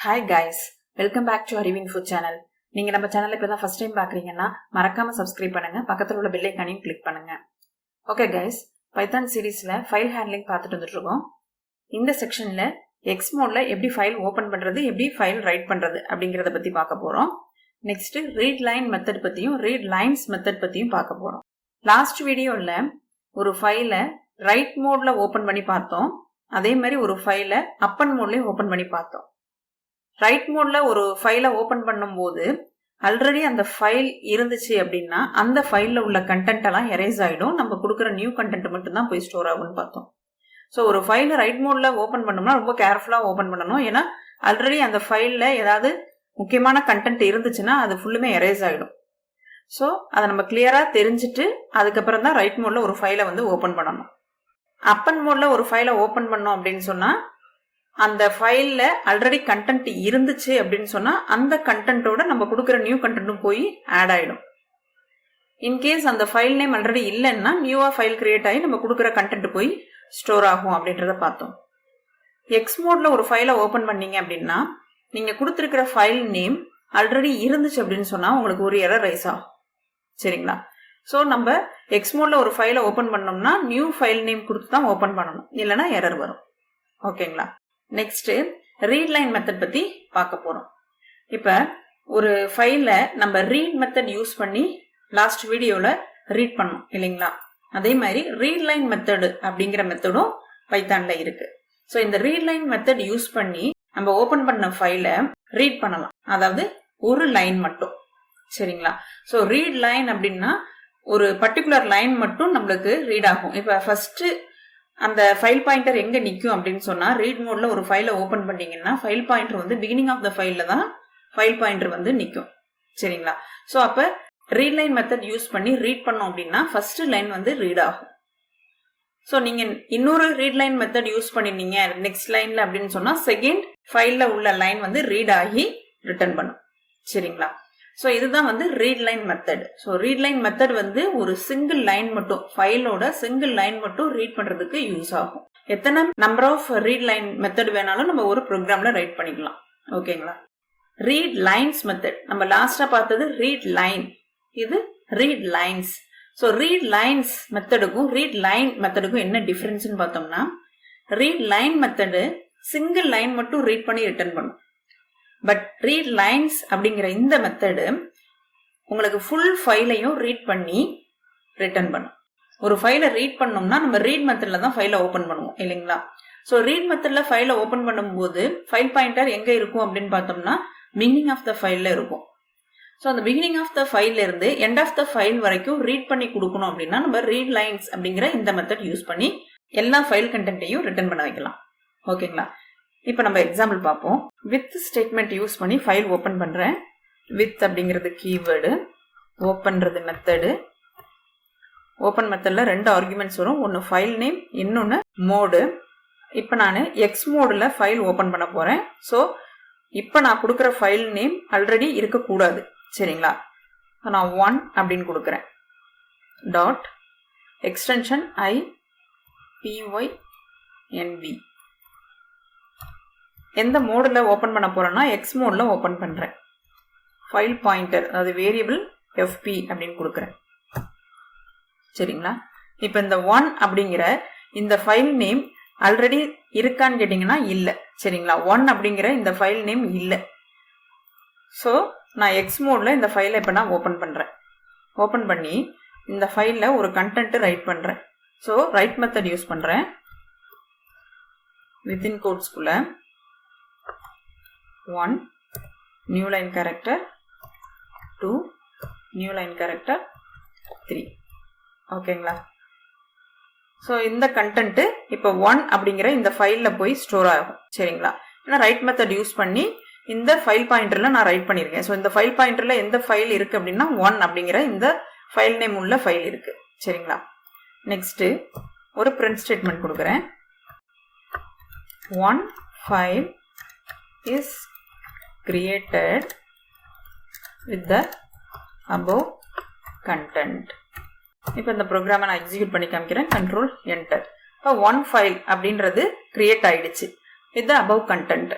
Hi guys, welcome back to ARIVU channel. நீங்க நம்ம சேனலை இப்பதான் ஃபர்ஸ்ட் டைம் பாக்குறீங்கன்னா மறக்காம சப்ஸ்கிரைப் பண்ணுங்க, பக்கத்துல உள்ள பெல் ஐகானையும் கிளிக் பண்ணுங்க. ஓகே guys, பைத்தான் சீரிஸ்ல ஃபைல் ஹேண்ட்லிங் பார்த்துட்டு வந்துட்டு இருக்கோம். இந்த செக்ஷன்ல எக்ஸ் மோட்ல எப்படி ஃபைல் ஓபன் பண்றது, எப்படி ஃபைல் ரைட் பண்றது அப்படிங்கறத பத்தி பார்க்க போறோம். நெக்ஸ்ட் ரீட் லைன் மெத்தட் பத்தியும் ரீட் லைன்ஸ் மெத்தட் பத்தியும் பார்க்க போறோம். லாஸ்ட் வீடியோல ஒரு ஃபைலை ரைட் மோட்ல ஓபன் பண்ணி பார்த்தோம். அதே மாதிரி ஒரு ஃபைலை அப்பன் மோட்லயும் ஓபன் பண்ணி பார்த்தோம். ரைட் மோட்ல ஒரு ஃபைலை ஓபன் பண்ணும்போது ஆல்ரெடி அந்த ஃபைல் இருந்துச்சு அப்படின்னா அந்த ஃபைல்ல உள்ள கண்டென்ட் எல்லாம் எரேஸ் ஆயிடும். நம்ம கொடுக்குற நியூ கண்டென்ட் மட்டும் தான் போய் ஸ்டோர் ஆகும்னு பார்த்தோம். ஸோ ஒரு ஃபைலை ரைட் மோட்ல ஓபன் பண்ணோம்னா ரொம்ப கேர்ஃபுல்லா ஓபன் பண்ணணும். ஏன்னா ஆல்ரெடி அந்த ஃபைல்ல ஏதாவது முக்கியமான கண்டென்ட் இருந்துச்சுன்னா அது ஃபுல்லுமே எரேஸ் ஆயிடும். ஸோ அதை நம்ம கிளியரா தெரிஞ்சுட்டு அதுக்கப்புறம் தான் ரைட் மோட்ல ஒரு ஃபைலை வந்து ஓபன் பண்ணணும். அப்பன் மோட்ல ஒரு ஃபைலை ஓபன் பண்ணோம் அப்படின்னு சொன்னா அந்த ஃபைல்ல ஆல்ரெடி கண்டென்ட் இருந்துச்சு அப்படின்னு சொன்னா அந்த கண்டென்ட்டோட நம்ம கொடுக்குற நியூ கண்டென்ட்டும் போய் ஆட் ஆயிடும். இன்கேஸ் அந்த ஃபைல் நேம் ஆல்ரெடி இல்லைன்னா நியூவா ஃபைல் கிரியேட் ஆகி நம்ம கொடுக்குற கண்டென்ட் போய் ஸ்டோர் ஆகும் அப்படின்றத பார்த்தோம். எக்ஸ் மோட்ல ஒரு ஃபைலை ஓபன் பண்ணீங்க அப்படின்னா நீங்க கொடுத்துருக்கிற ஃபைல் நேம் ஆல்ரெடி இருந்துச்சு அப்படின்னு சொன்னா உங்களுக்கு ஒரு எரர் ரைஸ் ஆகும். சரிங்களா? ஸோ நம்ம எக்ஸ் மோட்ல ஒரு ஃபைலை ஓபன் பண்ணோம்னா நியூ ஃபைல் நேம் கொடுத்து தான் ஓபன் பண்ணணும், இல்லைன்னா எரர் வரும். ஓகேங்களா? நெக்ஸ்ட் ரீட் லைன் மெத்தட் பத்தி பார்க்க போறோம். இப்ப ஒரு ஃபைல நம்ம ரீட் மெத்தட் யூஸ் பண்ணி லாஸ்ட் வீடியோல ரீட் பண்ணோம் இல்லைங்களா? அதே மாதிரி ரீட் லைன் மெத்தட் அப்படிங்கிற மெத்தடும் பைத்தான்ல இருக்கு. ஸோ இந்த ரீட் லைன் மெத்தட் யூஸ் பண்ணி நம்ம ஓபன் பண்ண ஃபைலை ரீட் பண்ணலாம், அதாவது ஒரு லைன் மட்டும். சரிங்களா? ஸோ ரீட் லைன் அப்படின்னா ஒரு பர்டிகுலர் லைன் மட்டும் நம்மளுக்கு ரீட் ஆகும். இப்ப ஃபர்ஸ்ட் அந்த ஃபைல் பாயிண்டர் எங்க நிக்கும் அப்படின்னு சொன்னா ரீட் மோட்ல ஒரு ஃபைலை ஓபன் பண்ணீங்கன்னா ஃபைல் பாயிண்டர் வந்து பிகினிங் ஆஃப் த ஃபைல்ல தான் ஃபைல் பாயிண்டர் வந்து நிக்கும். சரிங்களா? ஸோ அப்ப ரீட் லைன் மெத்தட் யூஸ் பண்ணி ரீட் பண்ணோம் அப்படின்னா ஃபர்ஸ்ட் லைன் வந்து ரீட் ஆகும். ஸோ நீங்க இன்னொரு ரீட் லைன் மெத்தட் யூஸ் பண்ணிருந்தீங்க நெக்ஸ்ட் லைன்ல அப்படின்னு சொன்னா செகண்ட் ஃபைல்ல உள்ள லைன் வந்து ரீட் ஆகி ரிட்டர்ன் பண்ணும். சரிங்களா? ஸோ இதுதான் வந்து readline method. So readline method வந்து ஒரு சிங்கிள் லைன் மட்டும் ஃபைலோட சிங்கிள் லைன் மட்டும் ரீட் பண்றதுக்கு யூஸ் ஆகும். எத்தனை number of readline method வேணாலும் நம்ம ஒரு ப்ரோக்ராம்ல ரைட் பண்ணிக்கலாம். ஓகேங்களா? ரீட் லைன்ஸ் மெத்தட் நம்ம லாஸ்டா பார்த்தது ரீட் லைன், இது read lines. So read lines மெத்தடுக்கும் ரீட் லைன் மெத்தடுக்கும் என்ன டிஃபரன்ஸ்னு பார்த்தோம்னா read line method single line மட்டும் ரீட் பண்ணி ரிட்டர்ன் பண்ணும். பட் ரீட் லைன்ஸ் அப்படிங்கிற இந்த மெத்தடு உங்களுக்கு ஃபுல் ஃபைலையும் ரீட் பண்ணி ரிட்டர்ன் பண்ணும். ஒரு ஃபைலை ரீட் பண்ணோம்னா நம்ம ரீட் மெத்தட்ல தான் ஃபைலை ஓபன் பண்ணுவோம் இல்லைங்களா? ஸோ ரீட் மெத்தட்ல ஃபைலை ஓபன் பண்ணும்போது ஃபைல் பாயிண்டர் எங்க இருக்கும் அப்படின்னு பார்த்தோம்னா பிகினிங் ஆஃப் த ஃபைல்ல இருக்கும். ஸோ அந்த பிகினிங் ஆஃப் த ஃபைல்ல இருந்து எண்ட் ஆஃப் த ஃபைல் வரைக்கும் ரீட் பண்ணி கொடுக்கணும் அப்படின்னா நம்ம ரீட் லைன்ஸ் அப்படிங்கிற இந்த மெத்தட் யூஸ் பண்ணி எல்லா ஃபைல் கண்டென்ட்டையும் ரிட்டர்ன் பண்ண வைக்கலாம். ஓகேங்களா? இப்போ நம்ம எக்ஸாம்பிள் பார்ப்போம். வித் ஸ்டேட்மெண்ட் யூஸ் பண்ணி ஃபைல் ஓபன் பண்றேன். வித் அப்படிங்கிறது கீவேர்டு, ஓபன்றது மெத்தடு. ஓபன் மெத்தட்ல ரெண்டு ஆர்குமெண்ட்ஸ் வரும், ஒன்னு ஃபைல் நேம், இன்னொன்னு மோடு. இப்போ நான் எக்ஸ் மோடுல ஃபைல் ஓபன் பண்ண போறேன். ஸோ இப்போ நான் கொடுக்குற ஃபைல் நேம் ஆல்ரெடி இருக்கக்கூடாது. சரிங்களா? நான் 1 அப்படின்னு கொடுக்குறேன். Dot extension IPYNB. எந்த மோடில் ஓபன் பண்ண போறேன்னா எக்ஸ் மோட்ல ஓபன் பண்றேன். ஃபைல் பாயிண்டர் அதாவது வேரியபிள் FP அப்படின்னு கொடுக்குறேன். சரிங்களா? இப்போ இந்த 1 அப்படிங்கிற இந்த ஃபைல் நேம் ஆல்ரெடி இருக்கான்னு கேட்டீங்கன்னா இல்ல. சரிங்களா? 1 அப்படிங்கிற இந்த ஃபைல் நேம் இல்ல. ஸோ நான் எக்ஸ் மோட்ல இந்த ஃபைலை இப்போ நான் ஓபன் பண்றேன். ஓபன் பண்ணி இந்த ஃபைல்ல ஒரு கண்டென்ட் ரைட் பண்றேன். ஸோ ரைட் மெத்தட் யூஸ் பண்றேன். வித்தின் கோட்ஸ்குள்ள 1 new line character, 2 new line character, 3. ஓகேங்களா? ஸோ இந்த கண்டென்ட் இப்போ 1 அப்படிங்கிற இந்த ஃபைல்ல போய் ஸ்டோர் ஆகும். சரிங்களா? ஏன்னா ரைட் மெத்தட் யூஸ் பண்ணி இந்த ஃபைல் பாயிண்டர்ல நான் ரைட் பண்ணிருக்கேன். ஸோ இந்த ஃபைல் பாயிண்டர்ல எந்த ஃபைல் இருக்கு அப்படின்னா 1 அப்படிங்கிற இந்த ஃபைல் நேம் உள்ள ஃபைல் இருக்கு. சரிங்களா? நெக்ஸ்ட் ஒரு பிரிண்ட் ஸ்டேட்மெண்ட் கொடுக்குறேன். 1 file is created with the above content. இப்போ இந்த ப்ரோக்ராமை நான் எக்ஸிக்யூட் பண்ணி காமிக்கிறேன். Control enter. இப்போ 1 ஃபைல் அப்படின்றது கிரியேட் ஆயிடுச்சு வித் above content.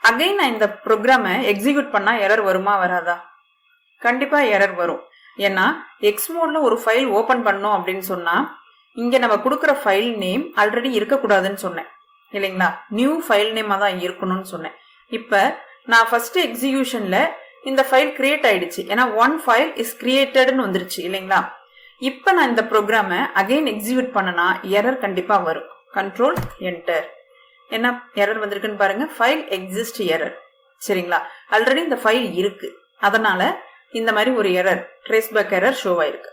அகைன் நான் இந்த ப்ரோக்ராமை எக்ஸிக்யூட் பண்ணா எரர் வருமா வராதா? கண்டிப்பா எரர் வரும். ஏன்னா எக்ஸ் மோட்ல ஒரு ஃபைல் ஓபன் பண்ணோம் அப்படின்னு சொன்னா இங்க நம்ம கொடுக்குற ஃபைல் நேம் ஆல்ரெடி இருக்கக்கூடாதுன்னு சொன்னேன் இல்லைங்களா? நியூ ஃபைல் நேமா தான் இருக்கணும்னு சொன்னேன். இப்ப நான் ஃபர்ஸ்ட் எக்ஸிகியூஷன்ல இந்த ஃபைல் கிரியேட் ஆயிடுச்சு. ஏன்னா ஒன் ஃபைல் இஸ் கிரியேட்டட்னு வந்துருச்சு இல்லைங்களா? இப்ப நான் இந்த ப்ரோக்ராமை அகைன் எக்ஸிக்யூட் பண்ணனா எரர் கண்டிப்பா வரும். Control enter. என்ன எரர் வந்திருக்குன்னு பாருங்க, ஃபைல் எக்ஸிஸ்ட் எரர். சரிங்களா? ஆல்ரெடி இந்த ஃபைல் இருக்கு, அதனால இந்த மாதிரி ஒரு எரர், ட்ரேஸ்பேக் எரர் ஷோ ஆயிருக்கு.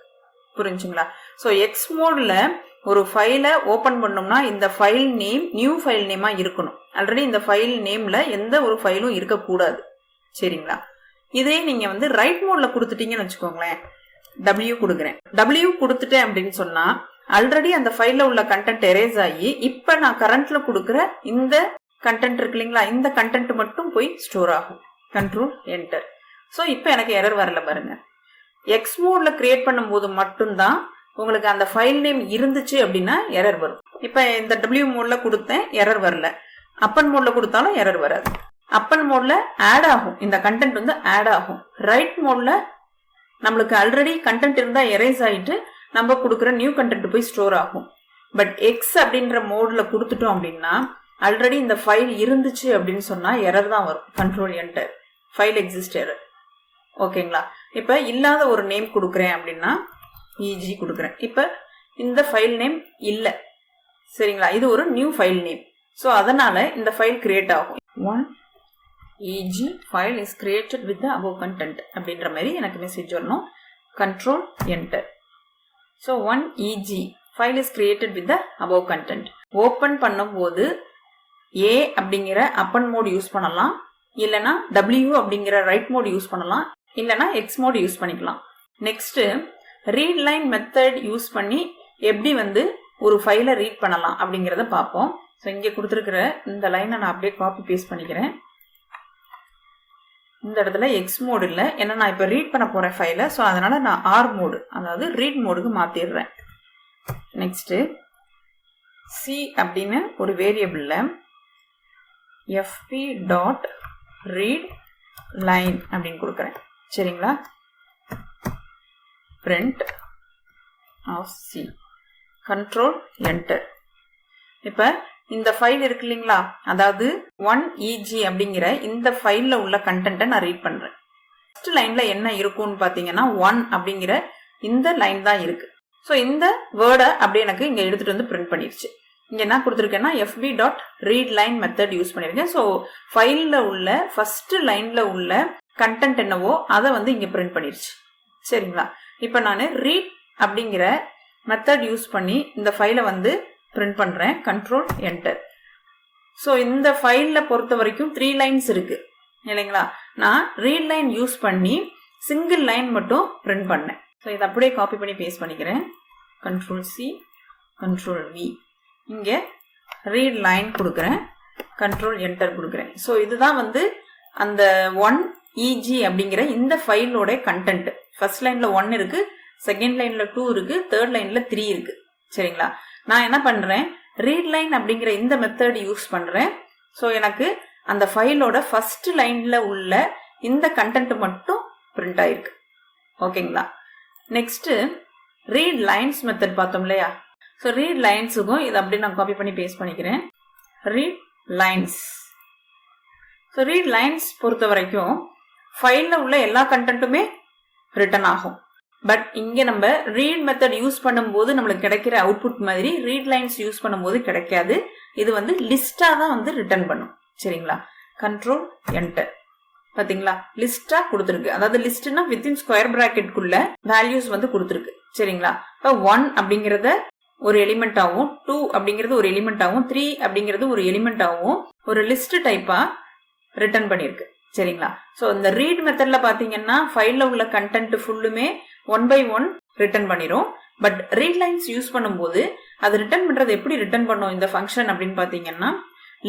புரிஞ்சுங்களா? ஸோ எக்ஸ் மோட்ல ஒரு ஃபைலை ஓபன் பண்ணோம்னா இந்த ஃபைல் நேம் நியூ ஃபைல் நேமா இருக்கணும். ஆல்ரெடி இந்த ஃபைல் நேம்ல எந்த ஒரு ஃபைலும் இருக்கக்கூடாது. சரிங்களா? இதே நீங்க வந்து ரைட் மோட்ல கொடுத்துட்டீங்கன்னு வச்சுக்கோங்களேன், W கொடுக்குறேன், W கொடுத்துட்டேன் அப்படின்னு சொன்னா ஆல்ரெடி அந்த ஃபைல்ல உள்ள கண்டென்ட் எரேஸ் ஆகி இப்ப நான் கரண்ட்ல கொடுக்குற இந்த கண்டென்ட் இருக்கு இல்லைங்களா, இந்த கண்டென்ட் மட்டும் போய் ஸ்டோர் ஆகும். Control enter. ஸோ இப்போ எனக்கு எரர் வரல பாருங்க. எக்ஸ் மோட்ல கிரியேட் பண்ணும்போது மட்டும்தான் உங்களுக்கு அந்த ஃபைல் நேம் இருந்துச்சு அப்படின்னா எரர் வரும். இப்ப இந்த W மோட்ல கொடுத்தேன், எரர் வரல. அப்பன் மோட்ல கொடுத்தாலும் எரர் வராது. அப்பன் மோட்ல ஆட் ஆகும், இந்த கண்டென்ட் வந்து ஆட் ஆகும். ரைட் மோட்ல நம்மளுக்கு ஆல்ரெடி கண்டென்ட் இருந்தா எரேஸ் ஆயிட்டு நம்ம கொடுக்குற நியூ கண்டென்ட் போய் ஸ்டோர் ஆகும். பட் எக்ஸ் அப்படின்ற மோட்ல கொடுத்துட்டோம் அப்படின்னா ஆல்ரெடி இந்த ஃபைல் இருந்துச்சு அப்படின்னு சொன்னா எரர் தான் வரும். Control enter. File exist error. ஓகேங்களா? இப்ப இல்லாத ஒரு நேம் கொடுக்குறேன் அப்படின்னா இஜி கொடுக்குறேன். இப்ப இந்த ஃபைல் நேம் இல்ல. சரிங்களா? இது ஒரு நியூ ஃபைல் நேம். ஸோ அதனால இந்த ஃபைல் கிரியேட் ஆகும். 1 EG file is created with the above content அப்படின்ற மாதிரி எனக்கு மெசேஜ் வரணும். Control enter. So 1 EG file is created with the above content. Open பண்ணும்போது A அப்படிங்கிற அப்பன் மோட் யூஸ் பண்ணலாம், இல்லைனா W அப்படிங்கிற ரைட் மோட் யூஸ் பண்ணலாம், இல்லைனா எக்ஸ் மோட் யூஸ் பண்ணிக்கலாம். நெக்ஸ்ட் ரீட்லைன் மெத்தட் யூஸ் பண்ணி எப்படி வந்து ஒரு ஃபைலை ரீட் பண்ணலாம் அப்படிங்கிறத பார்ப்போம். ஸோ இங்கே கொடுத்துருக்கிற இந்த லைனை நான் அப்படியே காப்பி பேஸ்ட் பண்ணிக்கிறேன். இந்த இடத்துல எக்ஸ் மோடு இல்லை, ஏன்னா நான் இப்போ ரீட் பண்ண போறேன் ஃபைலை. ஸோ அதனால நான் ஆர் மோடு, அதாவது ரீட் மோடுக்கு மாத்திடுறேன். நெக்ஸ்ட் சி அப்படின்னு ஒரு வேரியபிள்ல fp டாட் ரீட் லைன் அப்படின்னு கொடுக்குறேன். சரிங்களா? print of c. Control enter. இப்ப இந்த ஃபைல் இருக்கு இல்லைங்களா, அதாவது 1 EG அப்படிங்கிற இந்த ஃபைல்ல உள்ள கண்டென்ட்டை நான் ரீட் பண்றேன். ஃபர்ஸ்ட் லைன்ல என்ன இருக்கும்னு பாத்தீங்கன்னா 1 அப்படிங்கிற இந்த லைன் தான் இருக்கு. ஸோ இந்த வேர்டை அப்படியே எனக்கு இங்க எடுத்துட்டு வந்து பிரிண்ட் பண்ணிருச்சு. இங்க என்ன கொடுத்துருக்கேன்னா fb dot readline method use பண்ணிருக்கேன். ஸோ ஃபைல்ல உள்ள ஃபர்ஸ்ட் லைன்ல உள்ள கண்டென்ட் என்னவோ அதை வந்து இங்க பிரிண்ட் பண்ணிருச்சு. சரிங்களா? இப்ப நான் ரீட் அப்படிங்கிற மெத்தட் யூஸ் பண்ணி இந்த ஃபைலை வந்து பிரிண்ட் பண்றேன். Control enter. ஸோ இந்த ஃபைல்ல பொறுத்த வரைக்கும் 3 லைன்ஸ் இருக்கு இல்லைங்களா? நான் ரீட் லைன் யூஸ் பண்ணி சிங்கிள் லைன் மட்டும் பிரிண்ட் பண்ணேன். ஸோ இதை அப்படியே காப்பி பண்ணி பேஸ்ட் பண்ணிக்கிறேன். Control C, control V. இங்க ரீட் லைன் கொடுக்குறேன், கண்ட்ரோல் என்டர் கொடுக்குறேன். ஸோ இதுதான் வந்து அந்த 1 EG அப்படிங்கிற இந்த ஃபைலோட கண்டென்ட். ஃபர்ஸ்ட் லைன்ல 1 இருக்கு, செகண்ட் லைன்ல 2 இருக்கு, தேர்ட் லைன்ல 3 இருக்கு. சரிங்களா? நான் என்ன பண்றேன், ரீட் லைன் அப்படிங்கிற இந்த மெத்தட் யூஸ் பண்றேன். ஸோ எனக்கு அந்த ஃபைலோட ஃபர்ஸ்ட் லைன்ல உள்ள இந்த கண்டென்ட் மட்டும் பிரிண்ட் ஆயிருக்கு. ஓகேங்களா? நெக்ஸ்ட் ரீட் லைன்ஸ் மெத்தட் பார்த்தோம் இல்லையா? ஸோ ரீட் லைன்ஸுக்கும் இதை அப்படியே நான் காப்பி பண்ணி பேஸ்ட் பண்ணிக்கிறேன். Read lines. So read lines பொறுத்த வரைக்கும் ஃபைல்ல உள்ள எல்லா கண்டென்ட்டுமே ரிட்டர்ன் ஆகும். பட் இங்க நம்ம ரீட் மெத்தட் யூஸ் பண்ணும்போது நம்மளுக்கு கிடைக்கிற அவுட்புட் மாதிரி ரீட் லைன்ஸ் யூஸ் பண்ணும்போது கிடைக்காது. இது வந்து லிஸ்டா தான் வந்து ரிட்டர்ன் பண்ணும். சரிங்களா? Control enter. பாத்தீங்களா? லிஸ்டா கொடுத்துருக்கு. அதாவது லிஸ்ட்னா வித்தின் ஸ்கொயர் பிராக்கெட்குள்ள வேல்யூஸ் வந்து கொடுத்துருக்கு. சரிங்களா? இப்போ 1 அப்படிங்கறத ஒரு எலிமெண்ட் ஆகும், 2 அப்படிங்கிறது ஒரு எலிமெண்ட் ஆகும், 3 அப்படிங்கிறது ஒரு எலிமெண்ட் ஆகும், ஒரு லிஸ்ட் டைப்பா ரிட்டர்ன் பண்ணிருக்கு. சரிங்களா? சோ இந்த ரீட் மெத்தட்ல பாத்தீங்கன்னா ஃபைல்ல உள்ள கண்டென்ட் ஃபுல்லுமே 1 by 1 ரிட்டர்ன் பண்ணிரும். பட் ரீட் லைன்ஸ் யூஸ் பண்ணும்போது அது ரிட்டர்ன் பண்றது எப்படி ரிட்டர்ன் பண்ணும் இந்த ஃபங்க்ஷன் அப்படின்னு பாத்தீங்கன்னா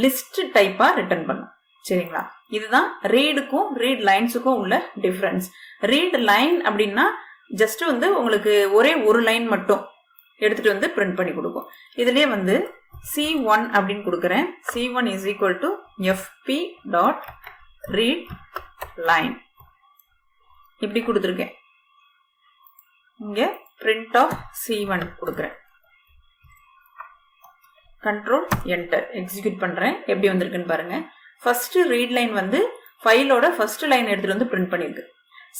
லிஸ்ட் டைப்பா ரிட்டர்ன் பண்ணும். சரிங்களா? இதுதான் ரீடுக்கும் ரீட் லைன்ஸுக்கும் உள்ள டிஃபரன்ஸ். ரீட் லைன் அப்படின்னா ஜஸ்ட் வந்து உங்களுக்கு ஒரே ஒரு லைன் மட்டும் எடுத்துட்டு வந்து பிரிண்ட் பண்ணி கொடுக்கும். இதுலயே வந்து C1 அப்படின்னு கொடுக்குறேன். C1 is equal to fp dot readline. இப்படி கொடுத்துருக்கேன். இங்க print of C1 கொடுக்குறேன். கண்ட்ரோல் என்டர் எக்ஸிக்யூட் பண்றேன். எப்படி வந்திருக்குன்னு பாருங்க. ஃபர்ஸ்ட் ரீட் லைன் வந்து ஃபைலோட ஃபர்ஸ்ட் லைன் எடுத்துட்டு வந்து பிரிண்ட் பண்ணிருக்கு.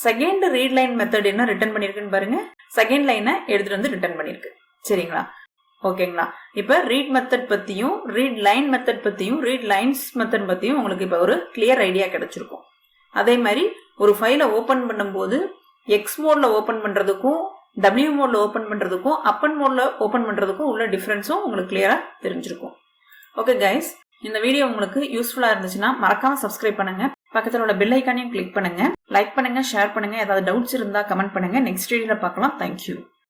செகண்ட் ரீட் லைன் மெத்தட் என்ன ரிட்டர்ன் பண்ணிருக்குன்னு பாருங்க. செகண்ட் லைனை எடுத்துட்டு வந்து ரிட்டர்ன் பண்ணிருக்கு. சரிங்களா? ஓகேங்களா? இப்ப ரீட் மெத்தட் பத்தியும் ரீட் லைன் மெத்தட் பத்தியும் ரீட் லைன்ஸ் மெத்தட் பத்தியும் உங்களுக்கு இப்ப ஒரு கிளியர் ஐடியா கிடைச்சிருக்கும். அதே மாதிரி ஒரு ஃபைலை ஓபன் பண்ணும்போது எக்ஸ் மோட்ல ஓபன் பண்றதுக்கும் W மோட்ல ஓபன் பண்றதுக்கும் அப்பன் மோட்ல ஓபன் பண்றதுக்கும் உள்ள டிஃபரன்ஸும் உங்களுக்கு கிளியரா தெரிஞ்சிருக்கும். ஓகே கைஸ், இந்த வீடியோ உங்களுக்கு யூஸ்ஃபுல்லா இருந்துச்சுன்னா மறக்காம சப்ஸ்கிரைப் பண்ணுங்க. பக்கத்துல உள்ள பெல் ஐக்கானையும் கிளிக் பண்ணுங்க. லைக் பண்ணுங்க, ஷேர் பண்ணுங்க. ஏதாவது டவுட்ஸ் இருந்தா கமெண்ட் பண்ணுங்க. நெக்ஸ்ட் வீடியோல பார்க்கலாம். தேங்க்யூ.